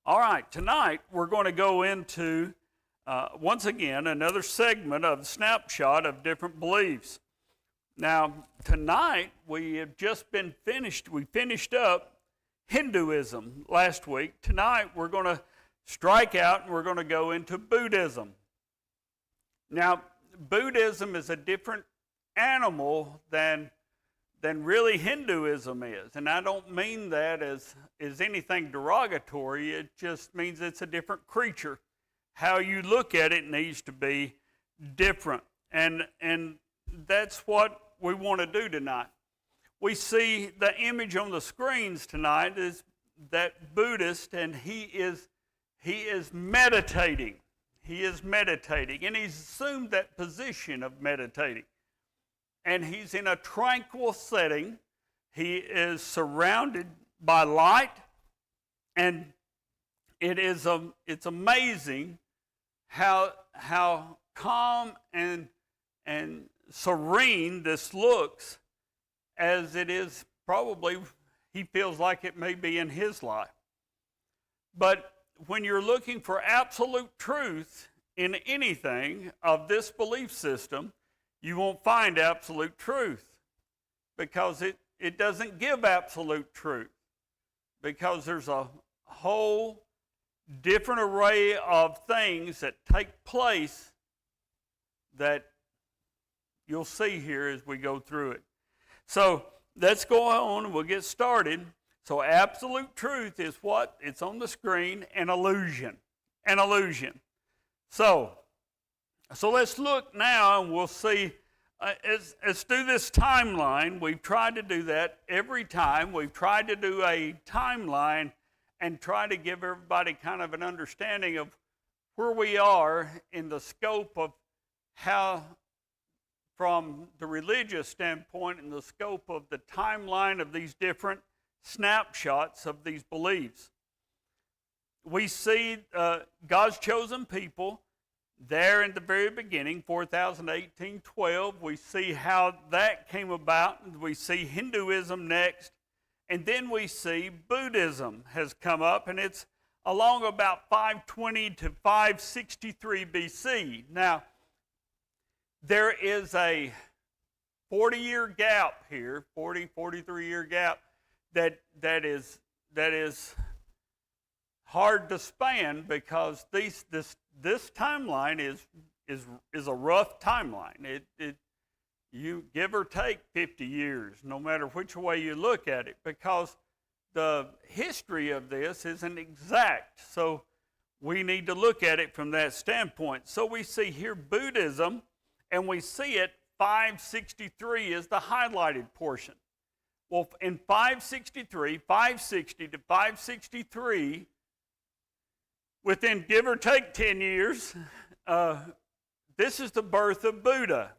All right, tonight we're going to go into, once again, another segment of Snapshot of Different Beliefs. Now, tonight we have just we finished up Hinduism last week. Tonight we're going to strike out and we're going to go into Buddhism. Now, Buddhism is a different animal than really Hinduism is. And I don't mean that as anything derogatory. It just means it's a different creature. How you look at it needs to be different. And that's what we want to do tonight. We see the image on the screens tonight is that Buddhist, and he is meditating. He is meditating, and he's assumed that position of meditating. And he's in a tranquil setting. He is surrounded by light, and it's amazing how calm and serene this looks, as it is probably he feels like it may be in his life. But when you're looking for absolute truth in anything of this belief system, you won't find absolute truth, because it doesn't give absolute truth, because there's a whole different array of things that take place that you'll see here as we go through it. So let's go on and we'll get started. So absolute truth is what? It's on the screen, an illusion. An illusion. So let's look now and we'll see. Let's do this timeline. We've tried to do that every time. We've tried to do a timeline and try to give everybody kind of an understanding of where we are in the scope of how, from the religious standpoint, in the scope of the timeline of these different snapshots of these beliefs. We see God's chosen people there in the very beginning, 4018-12. We see how that came about. We see Hinduism next. And then we see Buddhism has come up, and it's along about 520 to 563 BC. Now, there is a 40-year gap here, 43-year gap, that is hard to span, because this timeline is a rough timeline. You give or take 50 years, no matter which way you look at it, because the history of this isn't exact. So we need to look at it from that standpoint. So we see here Buddhism, and we see it 563 is the highlighted portion. Well, in 560 to 563, within give or take 10 years, this is the birth of Buddha.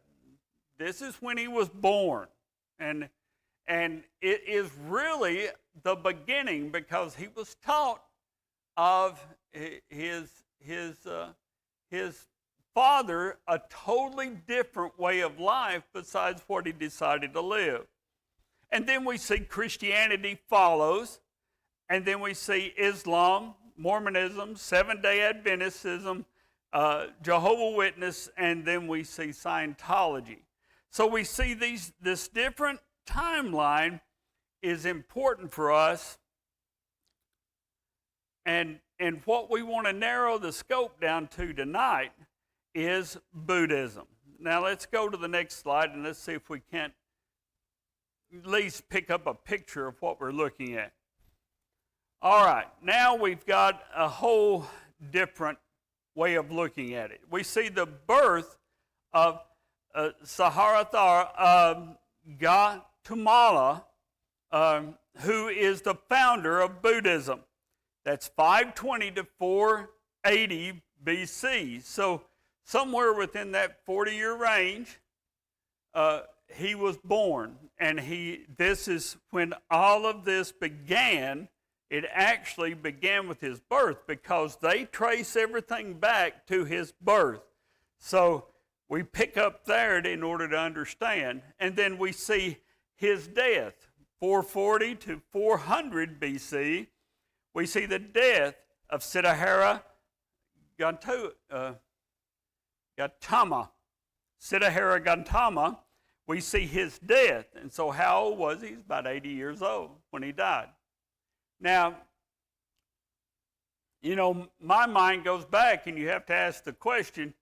This is when he was born. And it is really the beginning, because he was taught of his father a totally different way of life besides what he decided to live. And then we see Christianity follows, and then we see Islam, Mormonism, Seventh-day Adventism, Jehovah's Witness, and then we see Scientology. So we see this different timeline is important for us, and what we want to narrow the scope down to tonight is Buddhism. Now let's go to the next slide, and let's see if we can't at least pick up a picture of what we're looking at. All right, now we've got a whole different way of looking at it. We see the birth of Siddhartha Gautama, who is the founder of Buddhism. That's 520 to 480 BC. So somewhere within that 40-year range, he was born. And this is when all of this began. It actually began with his birth, because they trace everything back to his birth. So we pick up there in order to understand. And then we see his death, 440 to 400 BC. We see the death of Siddhara Gautama. Siddhara Gautama, we see his death. And so how old was he? He's about 80 years old when he died. Now, you know, my mind goes back, and you have to ask the question,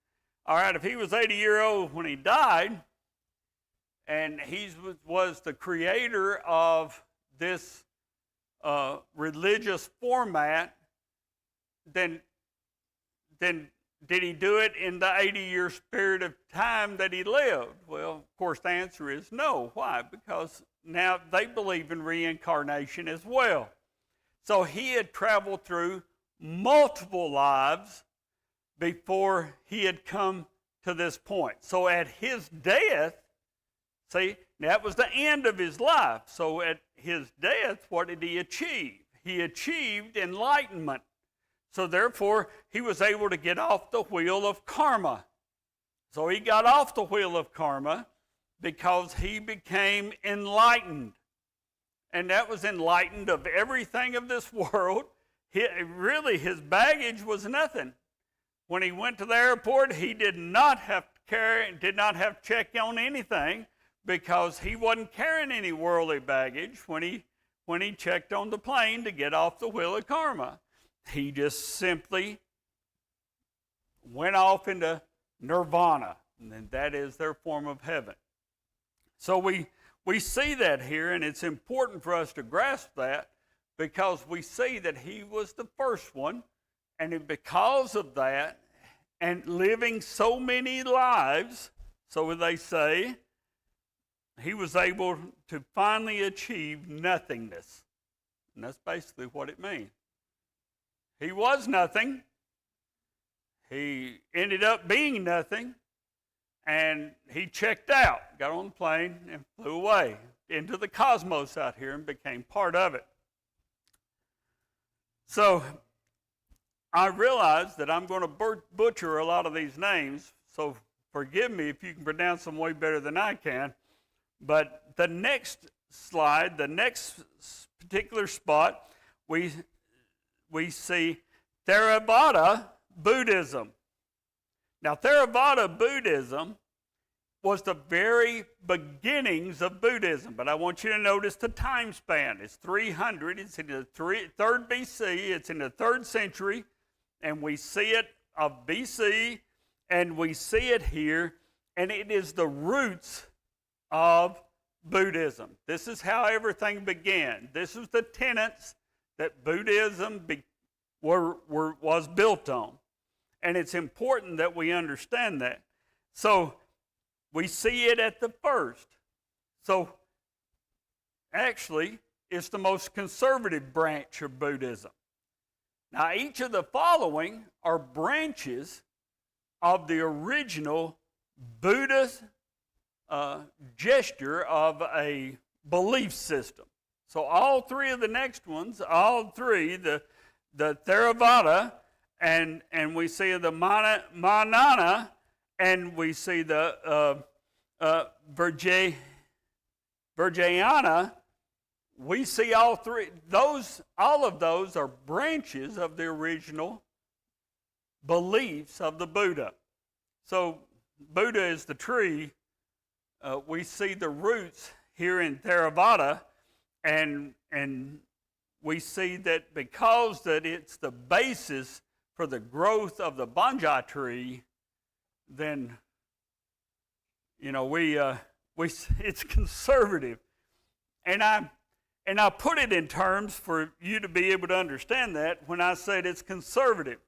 all right, if he was 80 years old when he died, and he was the creator of this religious format, then did he do it in the 80-year period of time that he lived? Well, of course, the answer is no. Why? Because now they believe in reincarnation as well. So he had traveled through multiple lives before he had come to this point. So at his death, see, that was the end of his life. So at his death, what did he achieve? He achieved enlightenment. So therefore, he was able to get off the wheel of karma. So he got off the wheel of karma because he became enlightened. And that was enlightened of everything of this world. Really, his baggage was nothing. When he went to the airport, he did not have to check on anything because he wasn't carrying any worldly baggage when he checked on the plane to get off the wheel of karma. He just simply went off into nirvana, and that is their form of heaven. So we see that here, and it's important for us to grasp that because we see that he was the first one, and because of that, and living so many lives, so they say, he was able to finally achieve nothingness. And that's basically what it means. He was nothing. He ended up being nothing. And he checked out, got on the plane, and flew away into the cosmos out here and became part of it. So I realize that I'm going to butcher a lot of these names, so forgive me if you can pronounce them way better than I can. But the next slide, the next particular spot, we see Theravada Buddhism. Now, Theravada Buddhism was the very beginnings of Buddhism, but I want you to notice the time span. It's 300, it's in the 3rd BC, it's in the 3rd century, and we see it of BC, and we see it here, and it is the roots of Buddhism. This is how everything began. This is the tenets that Buddhism was built on. And it's important that we understand that. So we see it at the first. So actually, it's the most conservative branch of Buddhism. Now, each of the following are branches of the original Buddhist gesture of a belief system. So all three of the next ones, the Theravada, and we see the Mahayana, and we see the Vajrayana. We see all three. All of those are branches of the original beliefs of the Buddha. So Buddha is the tree. We see the roots here in Theravada, and we see that because that it's the basis for the growth of the bonsai tree, then it's conservative, and I put it in terms for you to be able to understand that when I said it's conservative.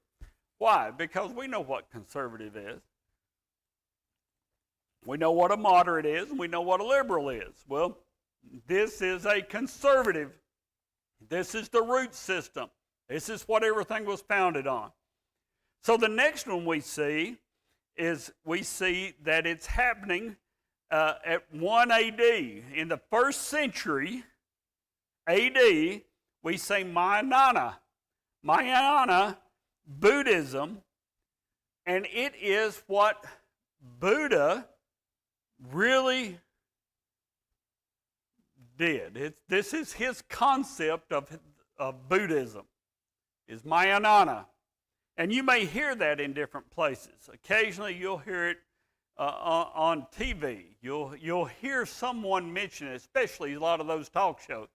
Why? Because we know what conservative is. We know what a moderate is, and we know what a liberal is. Well, this is a conservative. This is the root system. This is what everything was founded on. So the next one we see that it's happening at 1 AD. In the 1st century AD, we say Mahayana Buddhism, and it is what Buddha really did. This is his concept of Buddhism. is Mahayana. And you may hear that in different places. Occasionally you'll hear it on TV. You'll hear someone mention it, especially a lot of those talk shows.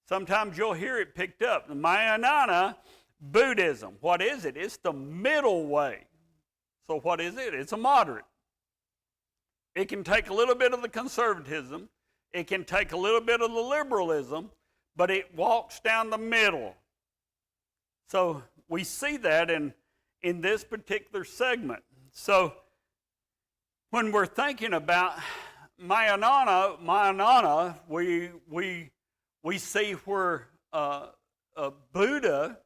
Sometimes you'll hear it picked up. The Mahayana Buddhism. What is it? It's the middle way. So what is it? It's a moderate. It can take a little bit of the conservatism. It can take a little bit of the liberalism, but it walks down the middle. So we see that in this particular segment. So when we're thinking about Mahayana, we see where Buddha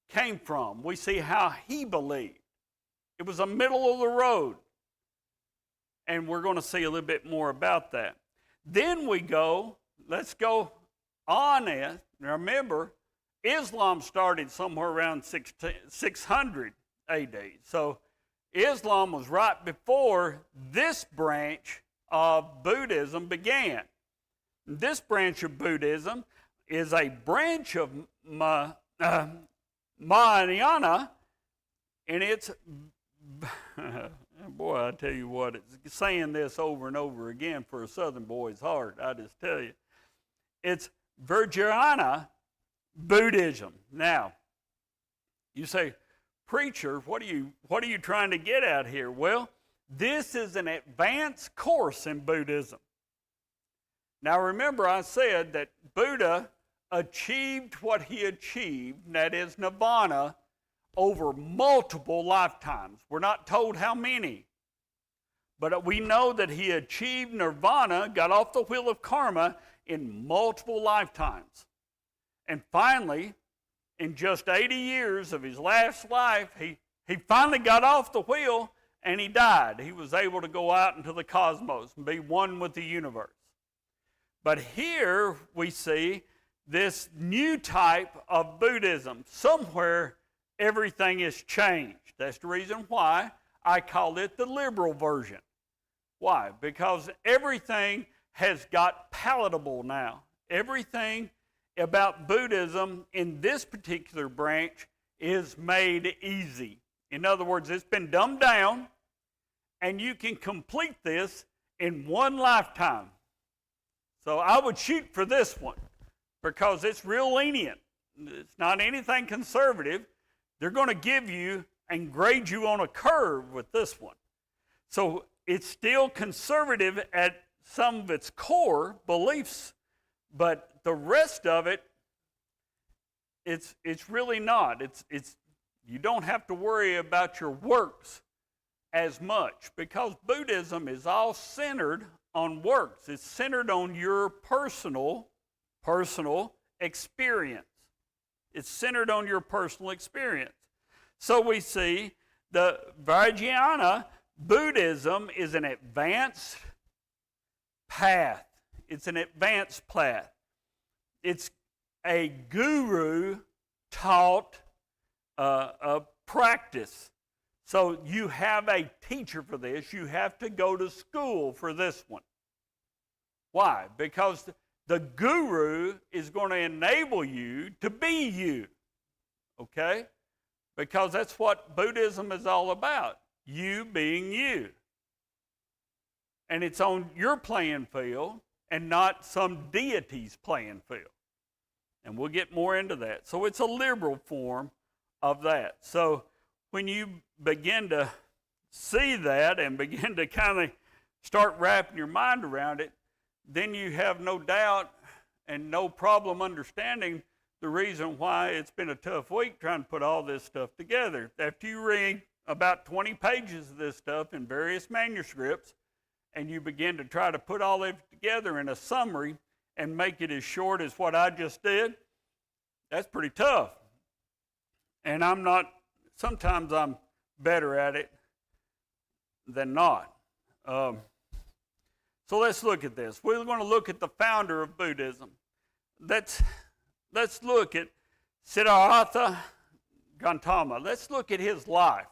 came from. We see how he believed. It was a middle of the road. And we're going to see a little bit more about that. Then let's go on it. Remember, Islam started somewhere around 600 AD. So Islam was right before this branch of Buddhism began. This branch of Buddhism is a branch of Mahayana, and it's, boy, I tell you what, it's saying this over and over again for a Southern boy's heart, I just tell you. It's Vajrayana Buddhism. Now, you say, preacher, what are you trying to get at here? Well, this is an advanced course in Buddhism. Now remember, I said that Buddha achieved what he achieved, and that is nirvana, over multiple lifetimes. We're not told how many, but we know that he achieved nirvana, got off the wheel of karma in multiple lifetimes. And finally, in just 80 years of his last life, he finally got off the wheel and he died. He was able to go out into the cosmos and be one with the universe. But here we see this new type of Buddhism. Somewhere everything is changed. That's the reason why I call it the liberal version. Why? Because everything has got palatable now. Everything about Buddhism in this particular branch is made easy. In other words, it's been dumbed down, and you can complete this in one lifetime. So I would shoot for this one because it's real lenient. It's not anything conservative. They're going to give you and grade you on a curve with this one. So it's still conservative at some of its core beliefs, but the rest of it, it's really not. It's you don't have to worry about your works as much because Buddhism is all centered on works. It's centered on your personal experience. It's centered on your personal experience. So we see the Vajrayana Buddhism is an advanced path. It's an advanced path. It's a guru-taught practice. So you have a teacher for this. You have to go to school for this one. Why? Because the guru is going to enable you to be you. Okay? Because that's what Buddhism is all about. You being you. And it's on your playing field and not some deity's playing field. And we'll get more into that. So it's a liberal form of that. So when you begin to see that and begin to kind of start wrapping your mind around it, then you have no doubt and no problem understanding the reason why it's been a tough week trying to put all this stuff together. After you read about 20 pages of this stuff in various manuscripts, and you begin to try to put all of it together in a summary and make it as short as what I just did, that's pretty tough. And sometimes I'm better at it than not. So let's look at this. We're going to look at the founder of Buddhism. Let's look at Siddhartha Gautama. Let's look at his life.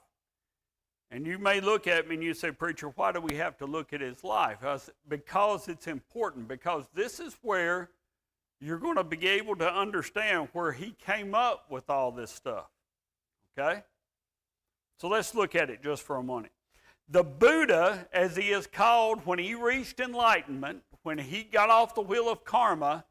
And you may look at me and you say, preacher, why do we have to look at his life? Because it's important. Because this is where you're going to be able to understand where he came up with all this stuff. Okay? So let's look at it just for a moment. The Buddha, as he is called, when he reached enlightenment, when he got off the wheel of karma,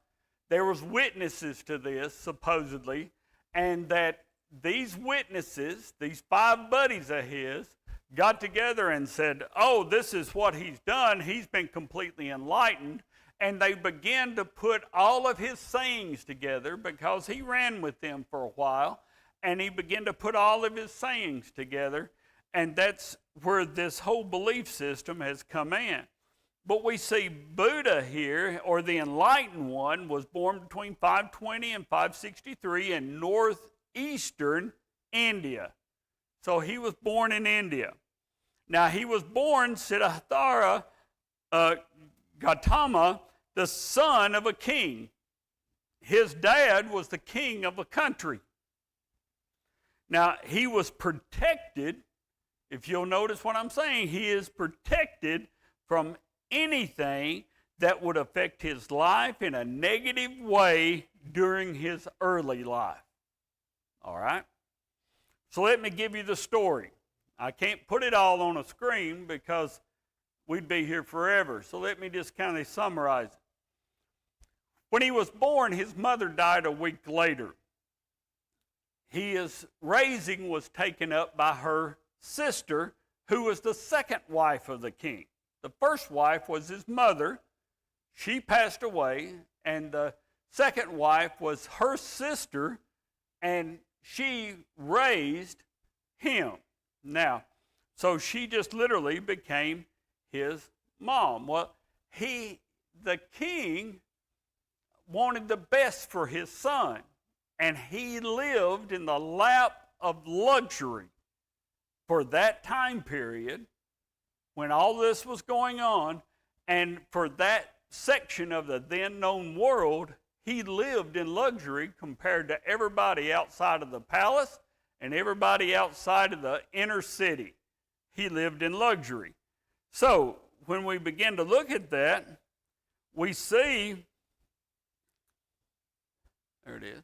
there was witnesses to this, supposedly, and that these witnesses, these 5 buddies of his, got together and said, oh, this is what he's done. He's been completely enlightened. And they began to put all of his sayings together because he ran with them for a while. And he began to put all of his sayings together. And that's where this whole belief system has come in. But we see Buddha here, or the enlightened one, was born between 520 and 563 in northeastern India. So he was born in India. Now he was born Siddhartha Gautama, the son of a king. His dad was the king of a country. Now he was protected, if you'll notice what I'm saying, he is protected from anything that would affect his life in a negative way during his early life. All right? So let me give you the story. I can't put it all on a screen because we'd be here forever. So let me just kind of summarize it. When he was born, his mother died a week later. His raising was taken up by her sister, who was the second wife of the king. The first wife was his mother. She passed away, and the second wife was her sister, and she raised him. Now, so she just literally became his mom. Well, the king wanted the best for his son, and he lived in the lap of luxury for that time period when all this was going on, and for that section of the then known world, he lived in luxury compared to everybody outside of the palace and everybody outside of the inner city. He lived in luxury. So when we begin to look at that, we see, there it is,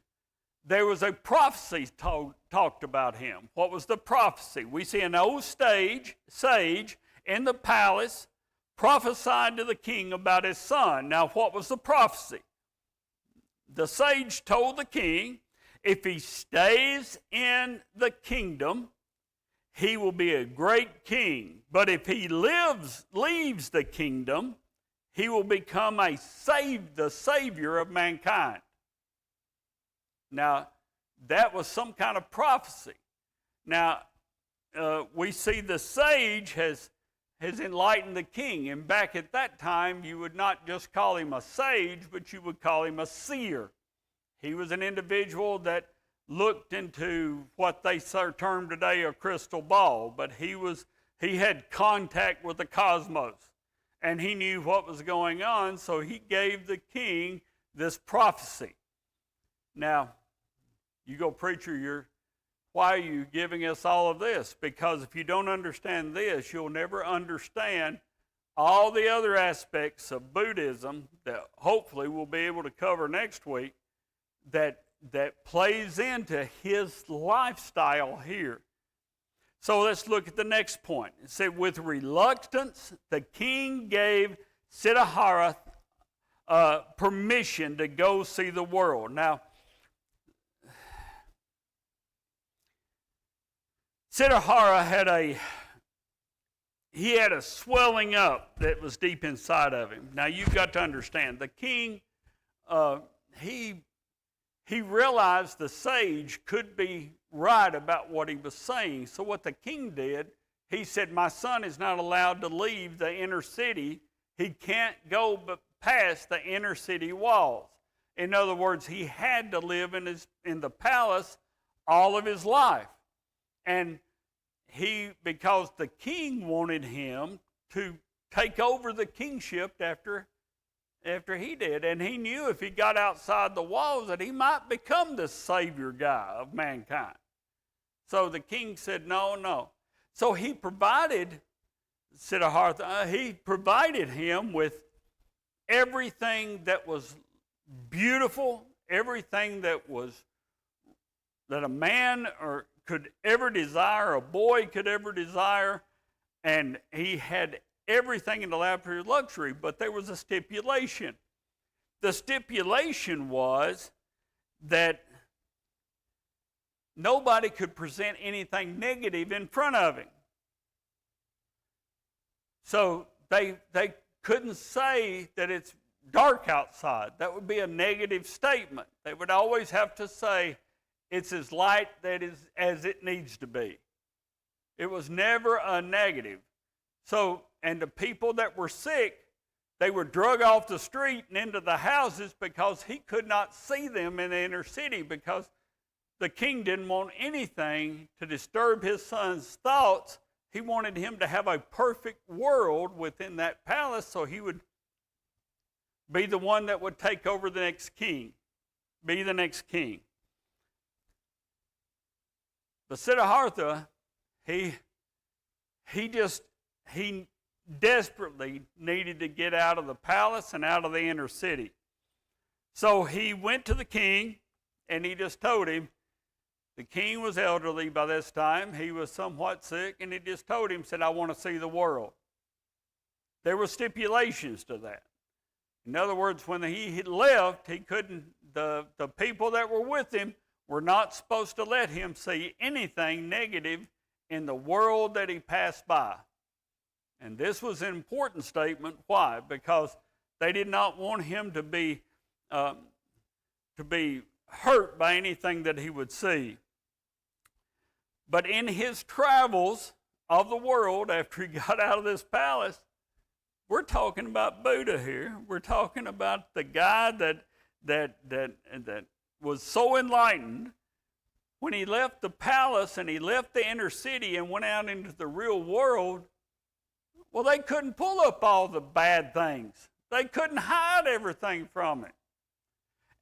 there was a prophecy talked about him. What was the prophecy? We see an old sage in the palace prophesied to the king about his son. Now, what was the prophecy? The sage told the king, if he stays in the kingdom, he will be a great king. But if he leaves the kingdom, he will become the savior of mankind. Now, that was some kind of prophecy. Now, we see the sage has enlightened the king. And back at that time, you would not just call him a sage, but you would call him a seer. He was an individual that looked into what they term today a crystal ball, but he had contact with the cosmos, and he knew what was going on, so he gave the king this prophecy. Now, you go, preacher, why are you giving us all of this? Because if you don't understand this, you'll never understand all the other aspects of Buddhism that hopefully we'll be able to cover next week that plays into his lifestyle here. So let's look at the next point. It said, with reluctance, the king gave Siddhartha permission to go see the world. Now, Siddhartha had a swelling up that was deep inside of him. Now, you've got to understand, the king, he realized the sage could be right about what he was saying. So what the king did, he said, my son is not allowed to leave the inner city. He can't go past the inner city walls. In other words, he had to live in the palace all of his life. And because the king wanted him to take over the kingship after he did. And he knew if he got outside the walls that he might become the savior guy of mankind. So the king said, no. So he provided Siddhartha, he provided him with everything that was beautiful, everything that a man could ever desire, a boy could ever desire, and he had everything in the lap of luxury, but there was a stipulation. The stipulation was that nobody could present anything negative in front of him. So they couldn't say that it's dark outside. That would be a negative statement. They would always have to say it's as light as it needs to be. It was never a negative. So, and the people that were sick, they were drug off the street and into the houses because he could not see them in the inner city, because the king didn't want anything to disturb his son's thoughts. He wanted him to have a perfect world within that palace, so he would be the one that would take over the next king, be the next king. But Siddhartha, he desperately needed to get out of the palace and out of the inner city. So he went to the king, and he just told him, the king was elderly by this time. He was somewhat sick, and he just told him, said, I want to see the world. There were stipulations to that. In other words, when he had left, he couldn't, the people that were with him were not supposed to let him see anything negative in the world that he passed by. And this was an important statement. Why? Because they did not want him to be hurt by anything that he would see. But in his travels of the world, after he got out of this palace, we're talking about Buddha here. We're talking about the guy that was so enlightened. When he left the palace and he left the inner city and went out into the real world, well, they couldn't pull up all the bad things. They couldn't hide everything from him.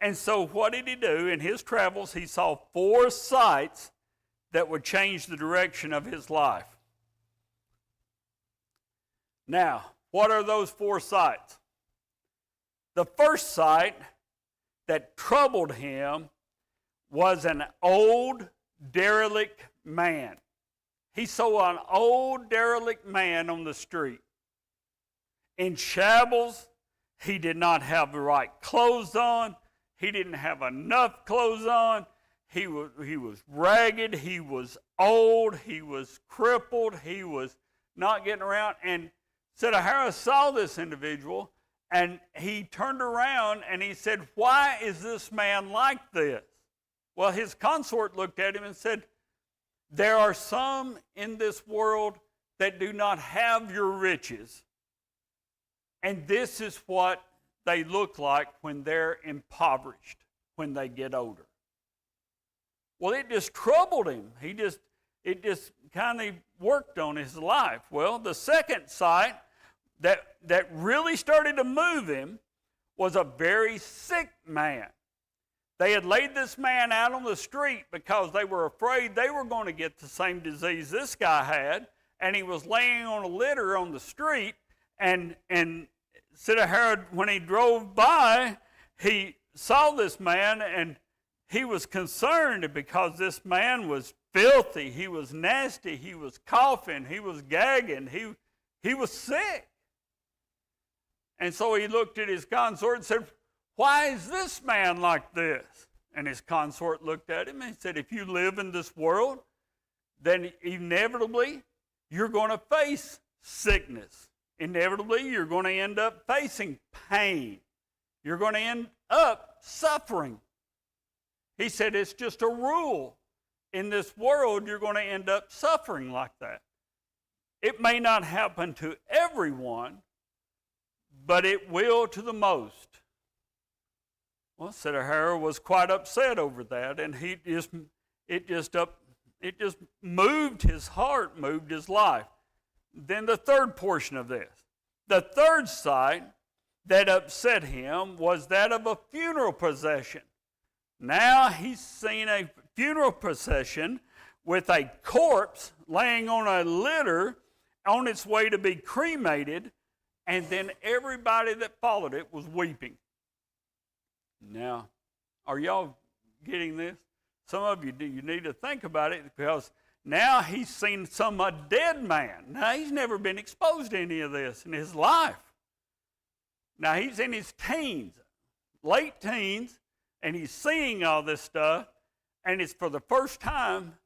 And so what did he do? In his travels, he saw 4 sights that would change the direction of his life. Now, what are those 4 sights? The first sight that troubled him was an old, derelict man. He saw an old, derelict man on the street. In shambles, he did not have the right clothes on. He didn't have enough clothes on. He was ragged. He was old. He was crippled. He was not getting around. And Siddhartha saw this individual, and he turned around and he said, why is this man like this? Well, his consort looked at him and said, there are some in this world that do not have your riches. And this is what they look like when they're impoverished, when they get older. Well, it just troubled him. It just kind of worked on his life. Well, the second sight that really started to move him was a very sick man. They had laid this man out on the street because they were afraid they were going to get the same disease this guy had, and he was laying on a litter on the street, and Siddhartha, when he drove by, he saw this man, and he was concerned because this man was filthy, he was nasty, he was coughing, he was gagging, he was sick. And so he looked at his consort and said, why is this man like this? And his consort looked at him and said, if you live in this world, then inevitably you're going to face sickness. Inevitably you're going to end up facing pain. You're going to end up suffering. He said it's just a rule. In this world, you're going to end up suffering like that. It may not happen to everyone, but it will to the most. Well, Siddhartha was quite upset over that, and it just moved his heart, moved his life. Then the third portion of this. The third sight that upset him was that of a funeral procession. Now he's seen a funeral procession with a corpse laying on a litter on its way to be cremated, and then everybody that followed it was weeping. Now, are y'all getting this? Some of you do. You need to think about it, because now he's seen a dead man. Now, he's never been exposed to any of this in his life. Now, he's in his teens, late teens, and he's seeing all this stuff, and it's for the first time,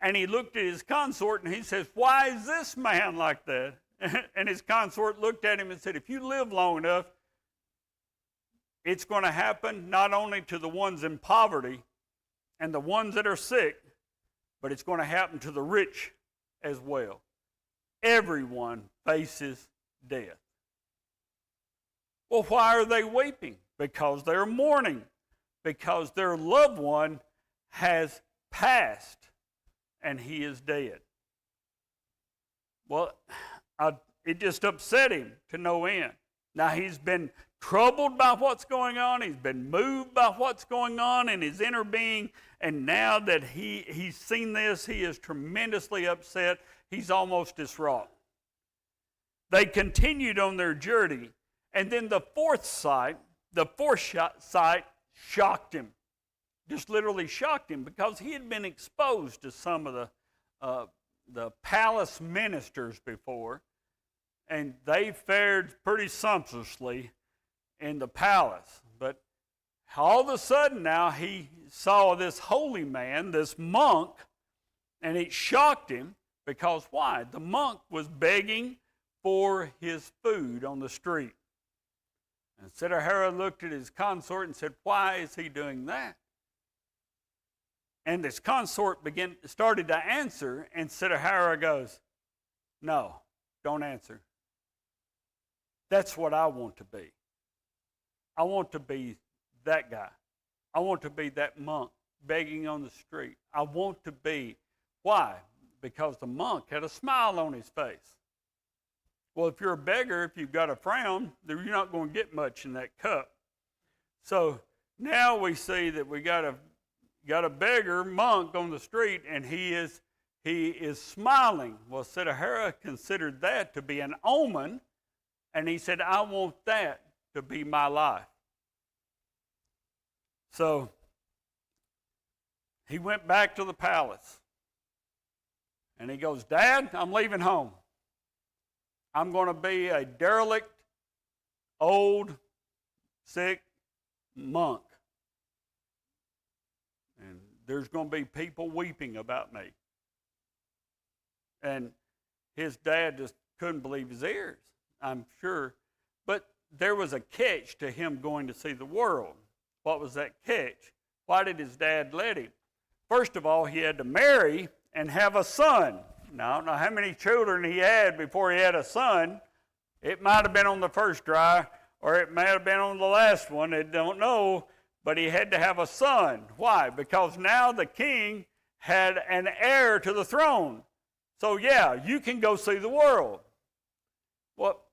and he looked at his consort, and he says, "Why is this man like that?" And his consort looked at him and said, "If you live long enough, it's going to happen not only to the ones in poverty and the ones that are sick, but it's going to happen to the rich as well. Everyone faces death." Well, why are they weeping? Because they're mourning, because their loved one has passed and he is dead. Well, it just upset him to no end. Now, he's been troubled by what's going on. He's been moved by what's going on in his inner being. And now that he's seen this, he is tremendously upset. He's almost distraught. They continued on their journey. And then the fourth sight shocked him. Just literally shocked him, because he had been exposed to some of the palace ministers before. And they fared pretty sumptuously in the palace. But all of a sudden now he saw this holy man, this monk, and it shocked him, because why? The monk was begging for his food on the street. And Sitahara looked at his consort and said, "Why is he doing that?" And this consort started to answer, and Sitahara goes, "No, don't answer. That's what I want to be. I want to be that guy. I want to be that monk begging on the street. I want to be." Why? Because the monk had a smile on his face. Well, if you're a beggar, if you've got a frown, you're not going to get much in that cup. So now we see that we got a beggar monk on the street, and he is smiling. Well, Sitahara considered that to be an omen, and he said, "I want that to be my life." So he went back to the palace, and he goes, "Dad, I'm leaving home. I'm going to be a derelict, old, sick monk. And there's going to be people weeping about me." And his dad just couldn't believe his ears, I'm sure. But there was a catch to him going to see the world. What was that catch? Why did his dad let him? First of all, he had to marry and have a son. Now, I don't know how many children he had before he had a son. It might have been on the first try, or it may have been on the last one. I don't know. But he had to have a son. Why? Because now the king had an heir to the throne. So, yeah, you can go see the world. Well,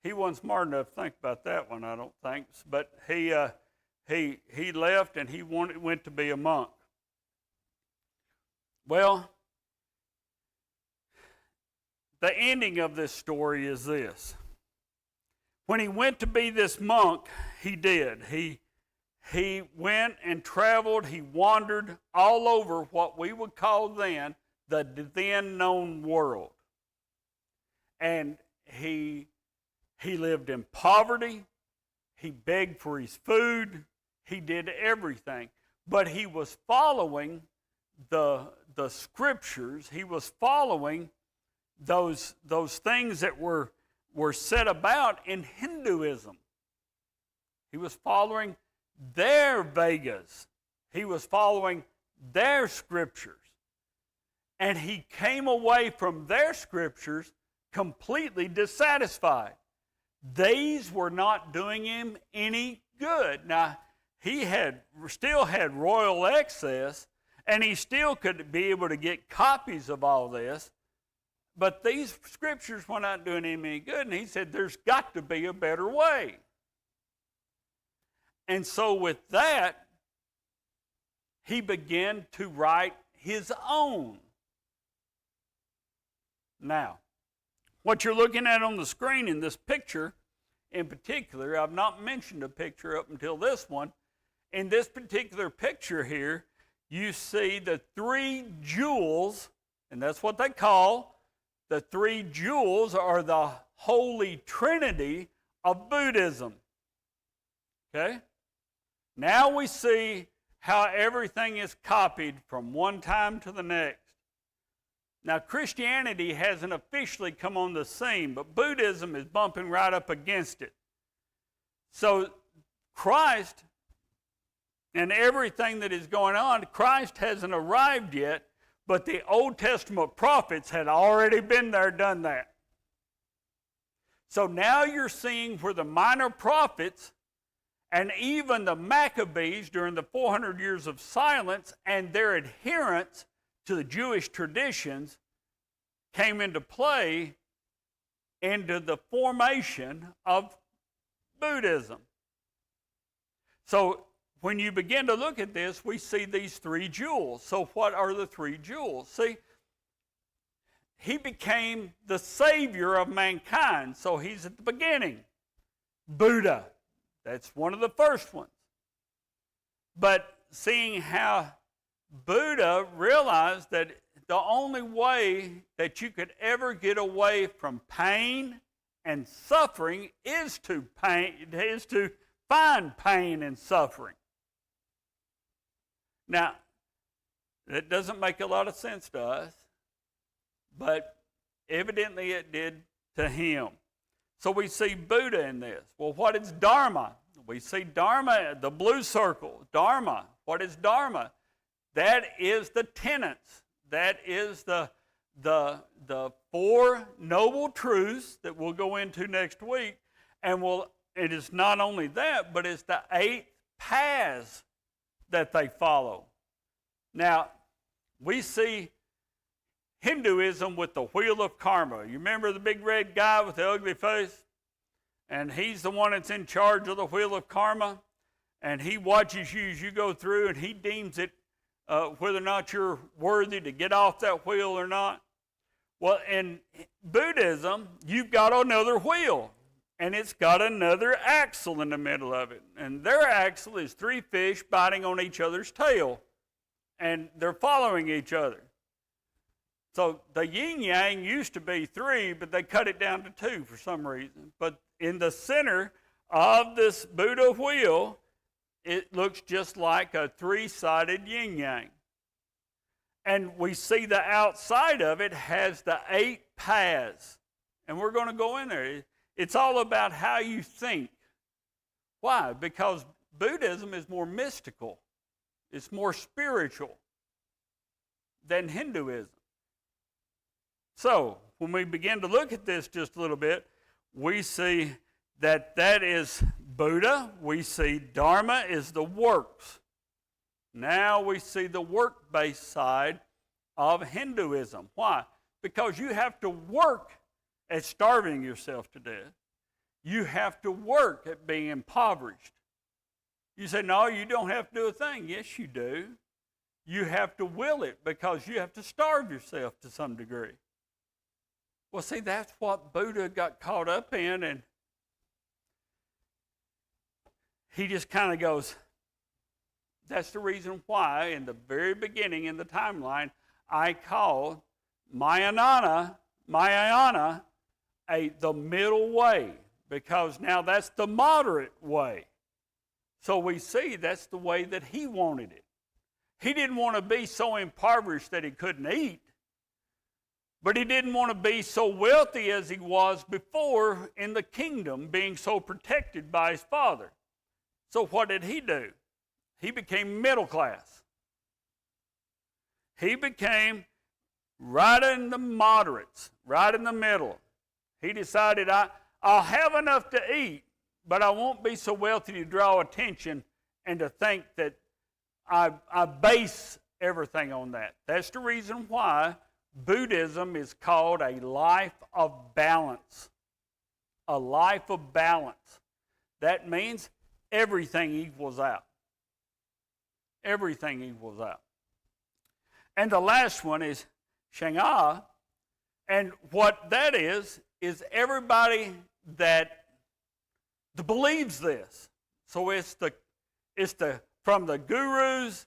he wasn't smart enough to think about that one, I don't think. But he left, and he went to be a monk. Well, the ending of this story is this. When he went to be this monk, he did. He went and traveled. He wandered all over what we would call then the then known world. And he lived in poverty. He begged for his food. He did everything. But he was following the scriptures. He was following those things that were set about in Hinduism. He was following their Vedas. He was following their scriptures. And he came away from their scriptures completely dissatisfied. These were not doing him any good. Now, he still had royal access, and he still could be able to get copies of all this. But these scriptures were not doing him any good, and he said, "There's got to be a better way." And so with that, he began to write his own. Now, what you're looking at on the screen in this picture in particular. I've not mentioned a picture up until this one. In this particular picture here, you see the three jewels, and that's what they call the three jewels, are the Holy Trinity of Buddhism. Okay? Now we see how everything is copied from one time to the next. Now, Christianity hasn't officially come on the scene, but Buddhism is bumping right up against it. So, Christ and everything that is going on, Christ hasn't arrived yet, but the Old Testament prophets had already been there, done that. So now you're seeing where the minor prophets and even the Maccabees during the 400 years of silence and their adherence to the Jewish traditions came into play into the formation of Buddhism. So when you begin to look at this, we see these three jewels. So what are the three jewels? See, he became the savior of mankind, so he's at the beginning. Buddha, that's one of the first ones. But seeing how Buddha realized that the only way that you could ever get away from pain and suffering is to find pain and suffering. Now, that doesn't make a lot of sense to us, but evidently it did to him. So we see Buddha in this. Well, what is Dharma? We see Dharma, the blue circle, Dharma. What is Dharma? That is the tenets. That is the four noble truths that we'll go into next week. And it is not only that, but it's the 8 paths that they follow. Now, we see Hinduism with the wheel of karma. You remember the big red guy with the ugly face? And he's the one that's in charge of the wheel of karma. And he watches you as you go through, and he deems it whether or not you're worthy to get off that wheel or not. Well, in Buddhism, you've got another wheel, and it's got another axle in the middle of it. And their axle is 3 fish biting on each other's tail, and they're following each other. So the yin-yang used to be 3, but they cut it down to 2 for some reason. But in the center of this Buddha wheel, it looks just like a 3-sided yin-yang. And we see the outside of it has the 8 paths. And we're going to go in there. It's all about how you think. Why? Because Buddhism is more mystical. It's more spiritual than Hinduism. So, when we begin to look at this just a little bit, we see that is Buddha. We see Dharma is the works. Now we see the work-based side of Hinduism. Why? Because you have to work at starving yourself to death. You have to work at being impoverished. You say, no, you don't have to do a thing. Yes, you do. You have to will it because you have to starve yourself to some degree. Well, see, that's what Buddha got caught up in, and he just kind of goes, that's the reason why in the very beginning in the timeline, I called Mahayana the middle way, because now that's the moderate way. So we see that's the way that he wanted it. He didn't want to be so impoverished that he couldn't eat, but he didn't want to be so wealthy as he was before in the kingdom, being so protected by his father. So what did he do? He became middle class. He became right in the moderates, right in the middle. He decided, I'll have enough to eat, but I won't be so wealthy to draw attention and to think that I base everything on that. That's the reason why Buddhism is called a life of balance. A life of balance. That means everything equals out. Everything equals out. And the last one is Sangha. And what that is everybody that believes this. So it's the from the gurus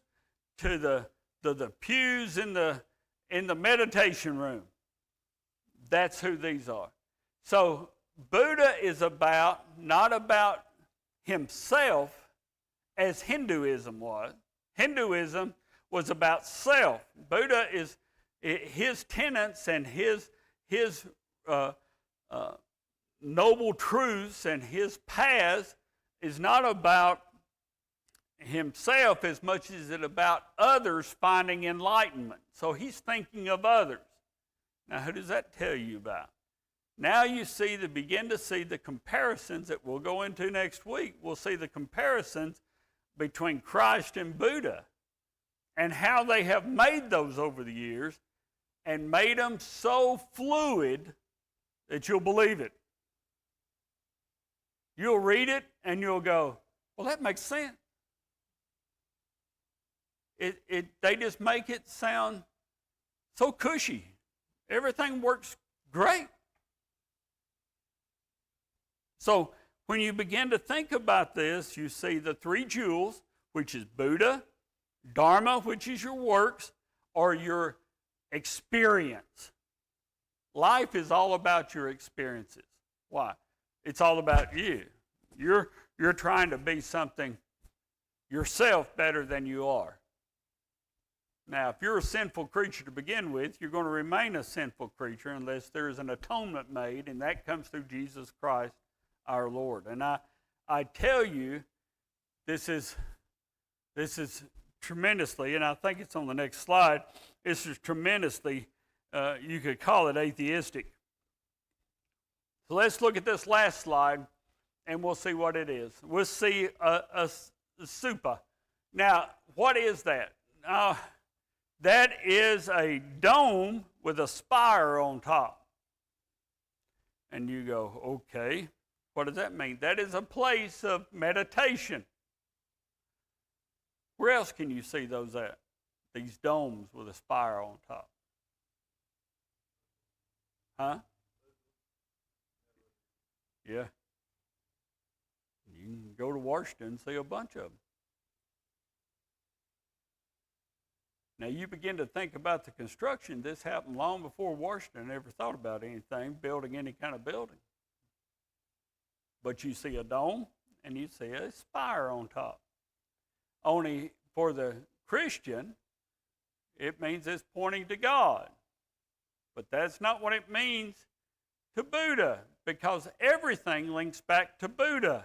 to the pews in the meditation room. That's who these are. So Buddha is not about himself as Hinduism was. Hinduism was about self. Buddha is his tenets and his noble truths and his paths is not about himself as much as it about others finding enlightenment. So he's thinking of others. Now, who does that tell you about? Now you begin to see the comparisons that we'll go into next week. We'll see the comparisons between Christ and Buddha and how they have made those over the years and made them so fluid that you'll believe it. You'll read it and you'll go, well, that makes sense. They just make it sound so cushy. Everything works great. So when you begin to think about this, you see the three jewels, which is Buddha, Dharma, which is your works, or your experience. Life is all about your experiences. Why? It's all about you. You're trying to be something yourself better than you are. Now, if you're a sinful creature to begin with, you're going to remain a sinful creature unless there is an atonement made, and that comes through Jesus Christ our Lord. And I tell you, this is tremendously, and I think it's on the next slide, this is tremendously, you could call it atheistic. So let's look at this last slide, and we'll see what it is. We'll see a stupa. Now, what is that? That is a dome with a spire on top. And you go, okay, what does that mean? That is a place of meditation. Where else can you see those at? These domes with a spire on top. Huh? Yeah. You can go to Washington and see a bunch of them. Now, you begin to think about the construction. This happened long before Washington ever thought about anything, building any kind of building. But you see a dome, and you see a spire on top. Only for the Christian, it means it's pointing to God. But that's not what it means to Buddha, because everything links back to Buddha.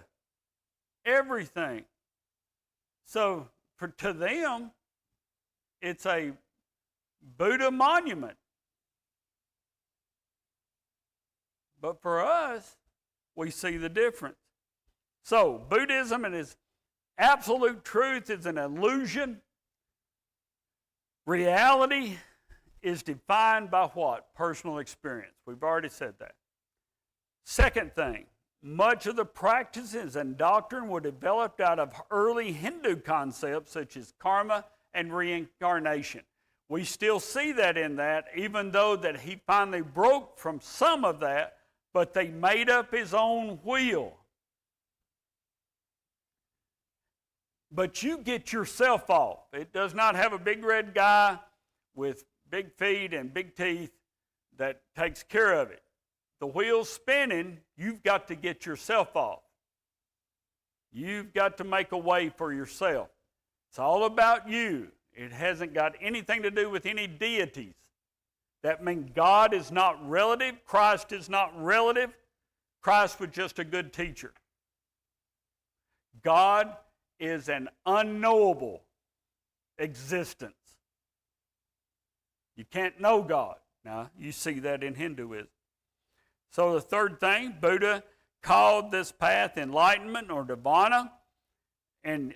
Everything. So, to them, it's a Buddha monument. But for us, we see the difference. So, Buddhism and its absolute truth is an illusion. Reality is defined by what? Personal experience. We've already said that. Second thing, much of the practices and doctrine were developed out of early Hindu concepts such as karma and reincarnation. We still see that in that, even though that he finally broke from some of that, but they made up his own wheel. But you get yourself off. It does not have a big red guy with big feet and big teeth that takes care of it. The wheel's spinning, you've got to get yourself off. You've got to make a way for yourself. It's all about you. It hasn't got anything to do with any deities. That means God is not relative. Christ is not relative. Christ was just a good teacher. God is an unknowable existence. You can't know God. Now, you see that in Hinduism. So the third thing, Buddha called this path enlightenment or nirvana, and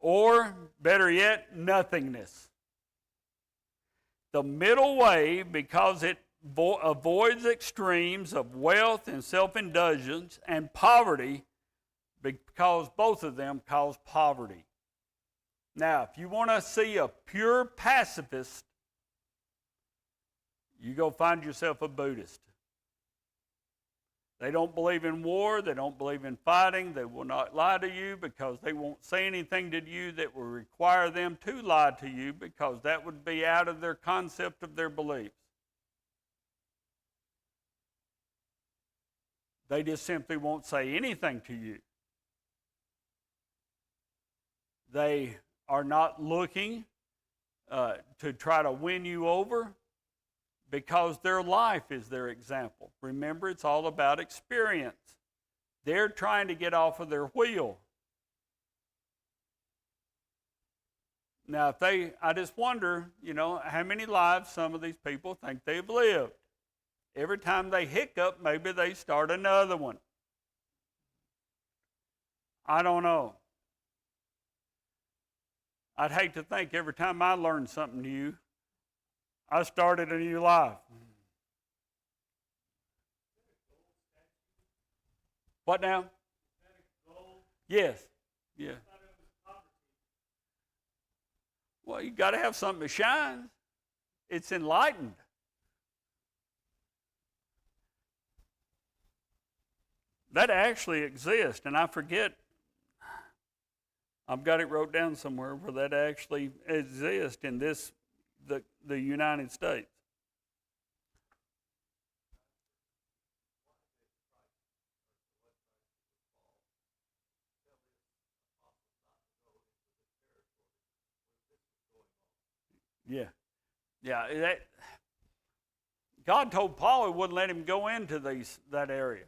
or better yet, nothingness. The middle way, because it avoids extremes of wealth and self-indulgence and poverty, because both of them cause poverty. Now, if you want to see a pure pacifist, you go find yourself a Buddhist. They don't believe in war. They don't believe in fighting. They will not lie to you because they won't say anything to you that will require them to lie to you, because that would be out of their concept of their beliefs. They just simply won't say anything to you. They are not looking to try to win you over, because their life is their example. Remember, it's all about experience. They're trying to get off of their wheel. Now, I just wonder, how many lives some of these people think they've lived. Every time they hiccup, maybe they start another one. I don't know. I'd hate to think every time I learned something new, I started a new life. What now? Yes. Yeah. Well, you got to have something that shines. It's enlightened. That actually exists, and I forget. I've got it wrote down somewhere where that actually exists in the United States. Yeah. Yeah. God told Paul he wouldn't let him go into that area.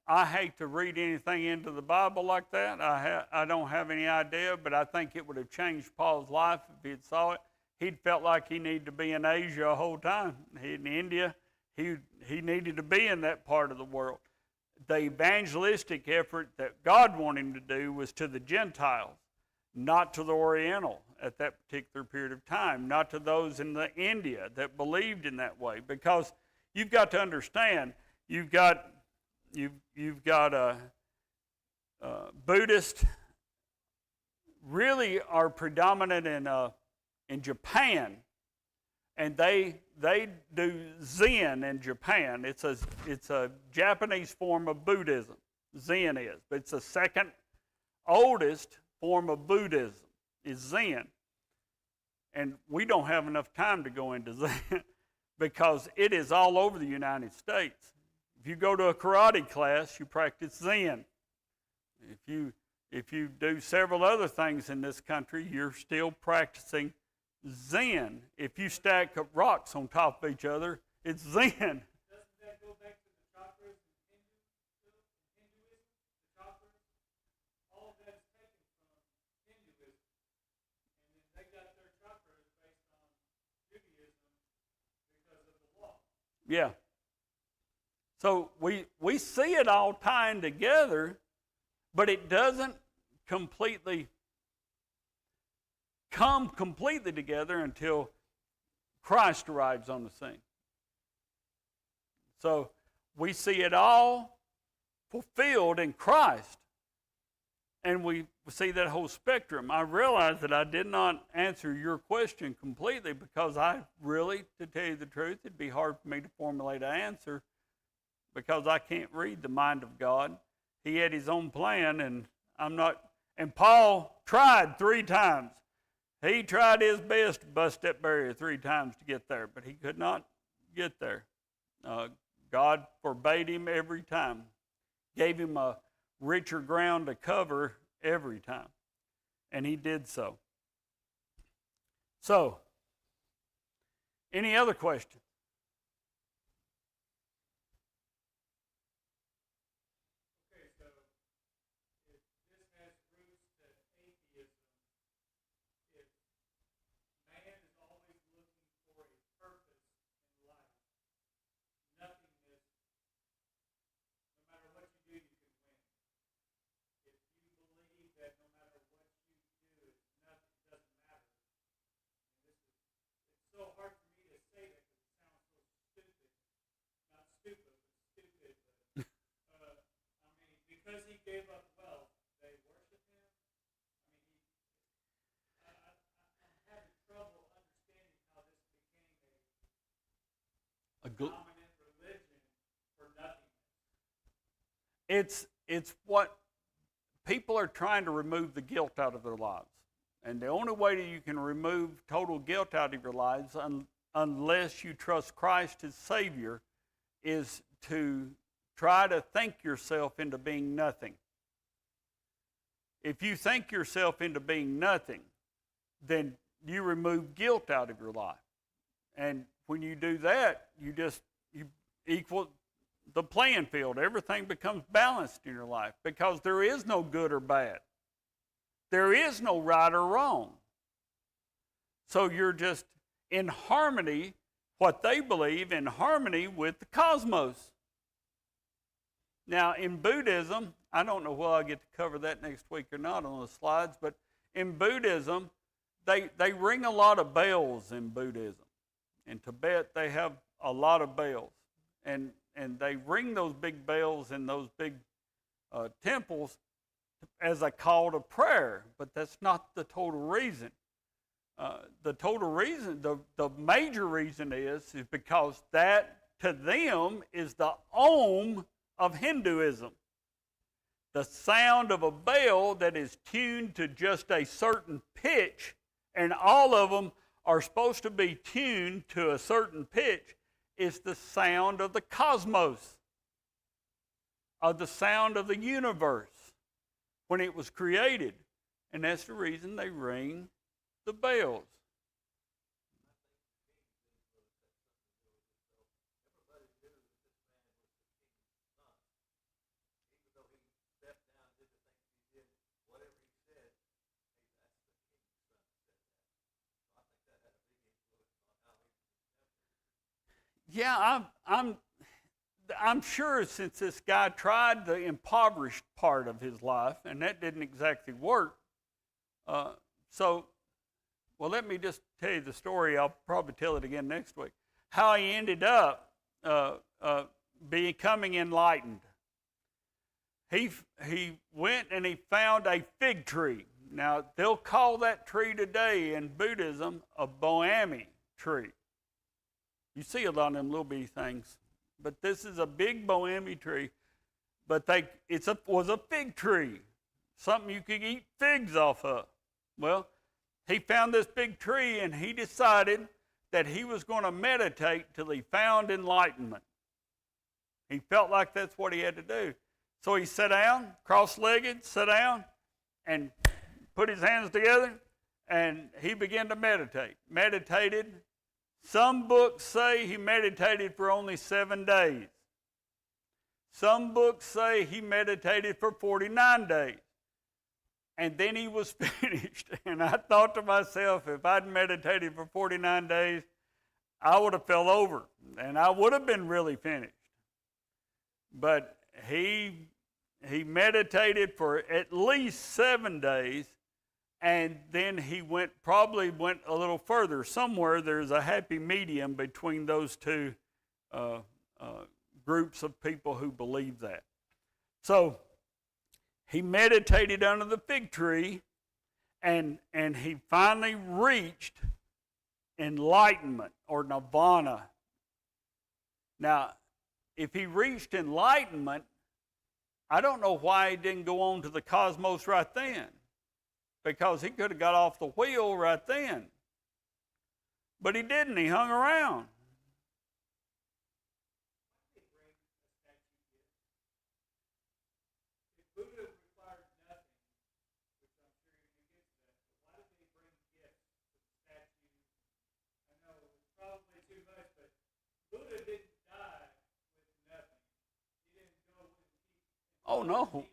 I hate to read anything into the Bible like that. I don't have any idea, but I think it would have changed Paul's life if he'd saw it. He'd felt like he needed to be in Asia the whole time. In India, he needed to be in that part of the world. The evangelistic effort that God wanted him to do was to the Gentiles, not to the Oriental at that particular period of time, not to those in India that believed in that way. Because you've got to understand, you've got a Buddhist really are predominant in Japan, and they do Zen in Japan. It's a Japanese form of Buddhism. Zen is, but it's the second oldest form of Buddhism is Zen, and we don't have enough time to go into Zen because it is all over the United States. If you go to a karate class, you practice Zen. If you do several other things in this country, you're still practicing Zen. If you stack up rocks on top of each other, it's Zen. Doesn't that go back to the chakras in Hinduism? The chakras, all of that is taken from Hinduism, and then they got their chakras based on Judaism because of the law. Yeah. So we see it all tying together, but it doesn't come completely together until Christ arrives on the scene. So we see it all fulfilled in Christ, and we see that whole spectrum. I realize that I did not answer your question completely because to tell you the truth, it'd be hard for me to formulate an answer because I can't read the mind of God. He had his own plan, and I'm not. And Paul tried 3 times. He tried his best to bust that barrier 3 times to get there, but he could not get there. God forbade him every time, gave him a richer ground to cover every time, and he did so. So, any other questions? Because he gave up wealth, they worship him. I mean, I'm having trouble dominant religion for nothing. It's what people are trying to remove the guilt out of their lives. And the only way that you can remove total guilt out of your lives, unless you trust Christ as Savior, is to try to think yourself into being nothing. If you think yourself into being nothing, then you remove guilt out of your life. And when you do that, you equal the playing field. Everything becomes balanced in your life because there is no good or bad. There is no right or wrong. So you're just in harmony, what they believe, in harmony with the cosmos. Now, in Buddhism, I don't know whether I'll get to cover that next week or not on the slides, but in Buddhism, they ring a lot of bells in Buddhism. In Tibet, they have a lot of bells. And they ring those big bells in those big temples as a call to prayer, but that's not the total reason. The total reason, the major reason is because that, to them, is the Om of Hinduism. The sound of a bell that is tuned to just a certain pitch, and all of them are supposed to be tuned to a certain pitch, is the sound of the cosmos, of the sound of the universe when it was created. And that's the reason they ring the bells. Yeah, I'm sure since this guy tried the impoverished part of his life, and that didn't exactly work. Well, let me just tell you the story. I'll probably tell it again next week. How he ended up becoming enlightened. He went and he found a fig tree. Now, they'll call that tree today in Buddhism a boami tree. You see a lot of them little bitty things. But this is a big boami tree. But it was a fig tree, something you could eat figs off of. Well, he found this big tree and he decided that he was going to meditate till he found enlightenment. He felt like that's what he had to do. So he sat down, cross-legged, sat down, and put his hands together, and he began to meditate. Meditated. Some books say he meditated for only 7 days. Some books say he meditated for 49 days. And then he was finished. And I thought to myself, if I'd meditated for 49 days, I would have fell over. And I would have been really finished. But he meditated for at least 7 days. And then he probably went a little further. Somewhere there's a happy medium between those two groups of people who believe that. So he meditated under the fig tree, and he finally reached enlightenment or nirvana. Now, if he reached enlightenment, I don't know why he didn't go on to the cosmos right then. Because he could have got off the wheel right then. But he didn't. He hung around. If Buddha required nothing, which I'm sure you're going to get to that, but why did they bring gifts to the statue? I know it's probably too much, but Buddha didn't die with nothing. He didn't go and keep. Oh, no.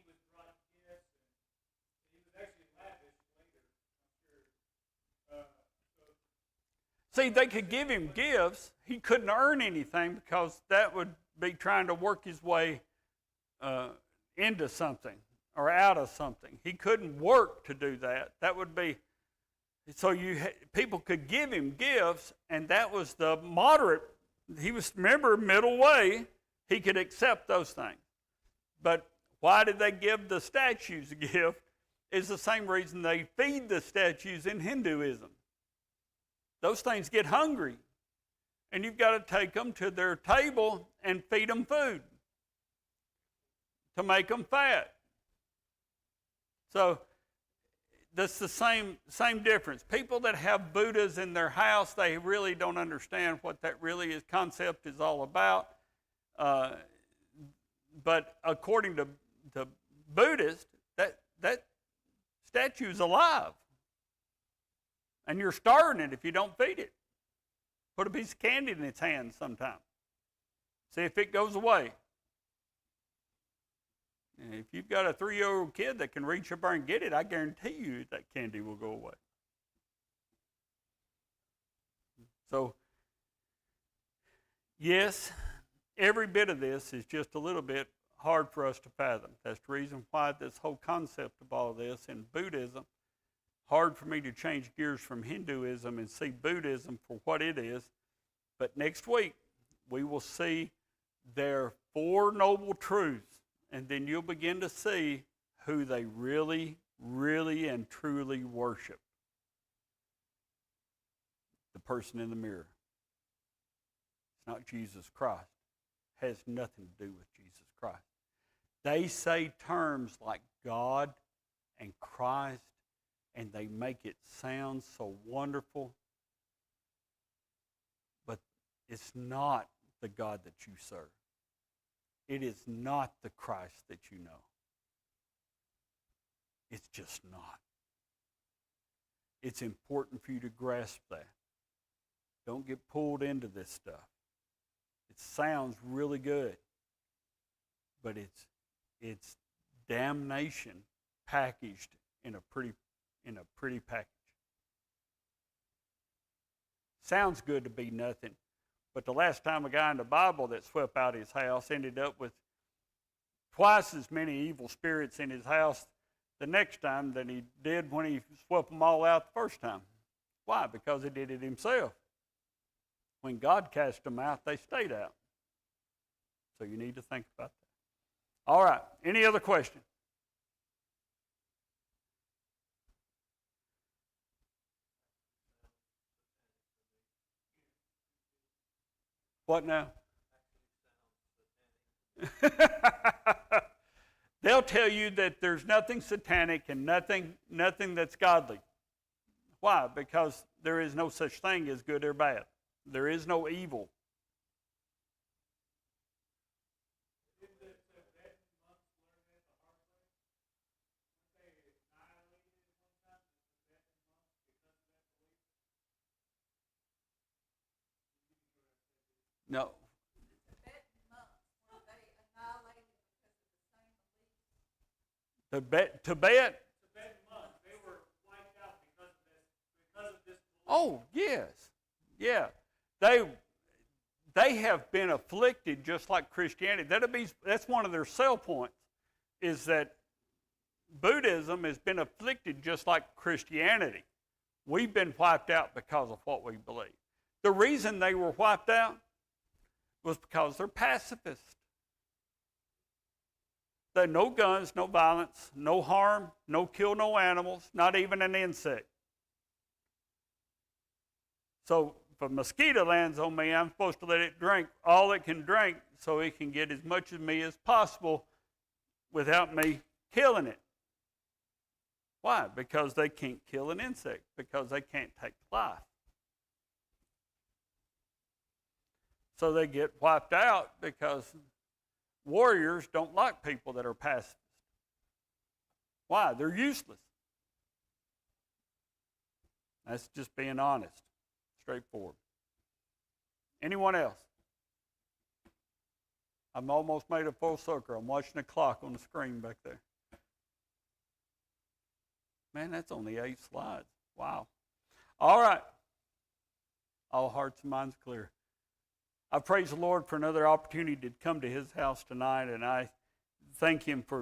See, they could give him gifts. He couldn't earn anything because that would be trying to work his way into something or out of something. He couldn't work to do that. That would be, so people could give him gifts, and that was the moderate. He was, remember, middle way. He could accept those things. But why did they give the statues a gift? It's the same reason they feed the statues in Hinduism. Those things get hungry. and you've got to take them to their table and feed them food to make them fat. So that's the same difference. People that have Buddhas in their house, they really don't understand what that really is, concept is all about. But according to Buddhists, that statue is alive. And you're starving it if you don't feed it. Put a piece of candy in its hand sometime. See if it goes away. And if you've got a 3-year-old kid that can reach up there and get it, I guarantee you that candy will go away. So, yes, every bit of this is just a little bit hard for us to fathom. That's the reason why this whole concept of all this in Buddhism, hard for me to change gears from Hinduism and see Buddhism for what it is. But next week, we will see their 4 noble truths, and then you'll begin to see who they really, really and truly worship. The person in the mirror. It's not Jesus Christ. It has nothing to do with Jesus Christ. They say terms like God and Christ, and they make it sound so wonderful, but it's not the God that you serve. It is not the Christ that you know. It's just not. It's important for you to grasp that. Don't get pulled into this stuff. It sounds really good, but it's damnation packaged in a pretty package. Sounds good to be nothing, but the last time a guy in the Bible that swept out his house ended up with twice as many evil spirits in his house the next time than he did when he swept them all out the first time. Why? Because he did it himself. When God cast them out, they stayed out. So you need to think about that. All right. Any other questions? What now? They'll tell you that there's nothing satanic and nothing that's godly. Why? Because there is no such thing as good or bad. There is no evil. Didn't the Tibetan monks learn that the hard way? Weren't they annihilated one time, the Tibetan monks, because of that belief? No. Tibetan monks, were they annihilated because of the same beliefs? Tibet? Tibetan monks, they were wiped out because of this belief. Oh, yes. Yeah. They have been afflicted just like Christianity. That's one of their sell points, is that Buddhism has been afflicted just like Christianity. We've been wiped out because of what we believe. The reason they were wiped out was because they're pacifists. They no guns, no violence, no harm, no kill no animals, not even an insect. So if a mosquito lands on me, I'm supposed to let it drink all it can drink so it can get as much of me as possible without me killing it. Why? Because they can't kill an insect, because they can't take life. So they get wiped out because warriors don't like people that are pacifists. Why? They're useless. That's just being honest. Straightforward. Anyone else? I'm almost made a full circle. I'm watching the clock on the screen back there. Man, that's only 8 slides. Wow. All right. All hearts and minds clear. I praise the Lord for another opportunity to come to His house tonight, and I thank Him for